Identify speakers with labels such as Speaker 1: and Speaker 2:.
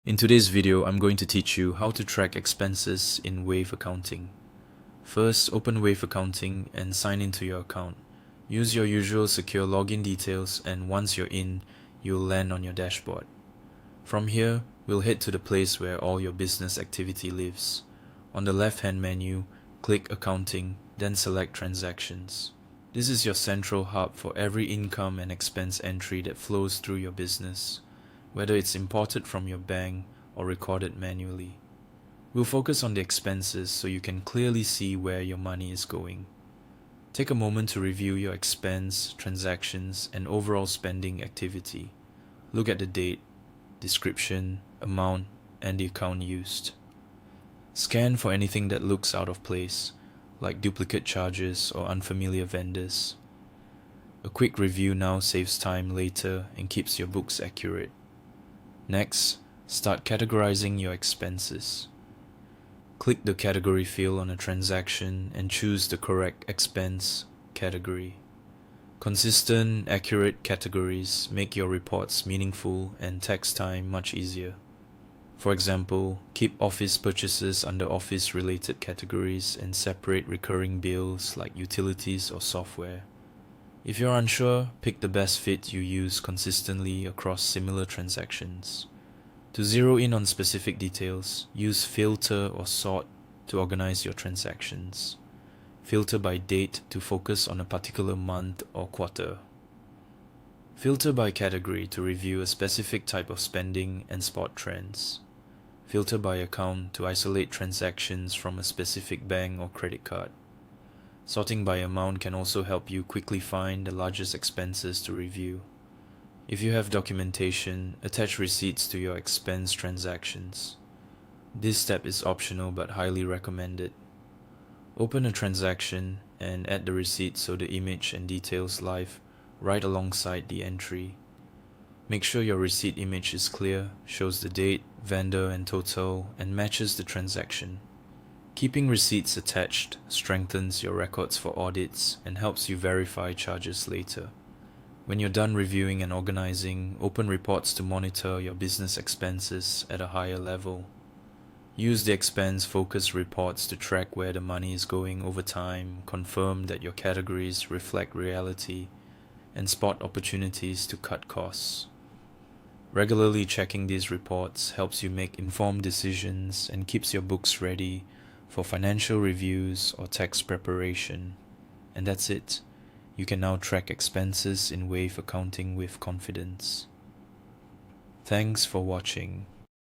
Speaker 1: In today's video, I'm going to teach you how to track expenses in Wave Accounting. First, open Wave Accounting and sign into your account. Use your usual secure login details, and once you're in, you'll land on your dashboard. From here, we'll head to the place where all your business activity lives. On the left-hand menu, click Accounting, then select Transactions. This is your central hub for every income and expense entry that flows through your business, whether it's imported from your bank or recorded manually. We'll focus on the expenses so you can clearly see where your money is going. Take a moment to review your expense, transactions, and overall spending activity. Look at the date, description, amount, and the account used. Scan for anything that looks out of place, like duplicate charges or unfamiliar vendors. A quick review now saves time later and keeps your books accurate. Next, start categorizing your expenses. Click the category field on a transaction and choose the correct expense category. Consistent, accurate categories make your reports meaningful and tax time much easier. For example, keep office purchases under office-related categories and separate recurring bills like utilities or software. If you're unsure, pick the best fit you use consistently across similar transactions. To zero in on specific details, use filter or sort to organize your transactions. Filter by date to focus on a particular month or quarter. Filter by category to review a specific type of spending and spot trends. Filter by account to isolate transactions from a specific bank or credit card. Sorting by amount can also help you quickly find the largest expenses to review. If you have documentation, attach receipts to your expense transactions. This step is optional but highly recommended. Open a transaction and add the receipt so the image and details live right alongside the entry. Make sure your receipt image is clear, shows the date, vendor, and total, and matches the transaction. Keeping receipts attached strengthens your records for audits and helps you verify charges later. When you're done reviewing and organizing, open reports to monitor your business expenses at a higher level. Use the expense-focused reports to track where the money is going over time, confirm that your categories reflect reality, and spot opportunities to cut costs. Regularly checking these reports helps you make informed decisions and keeps your books ready for financial reviews or tax preparation. And that's it. You can now track expenses in Wave Accounting with confidence. Thanks for watching.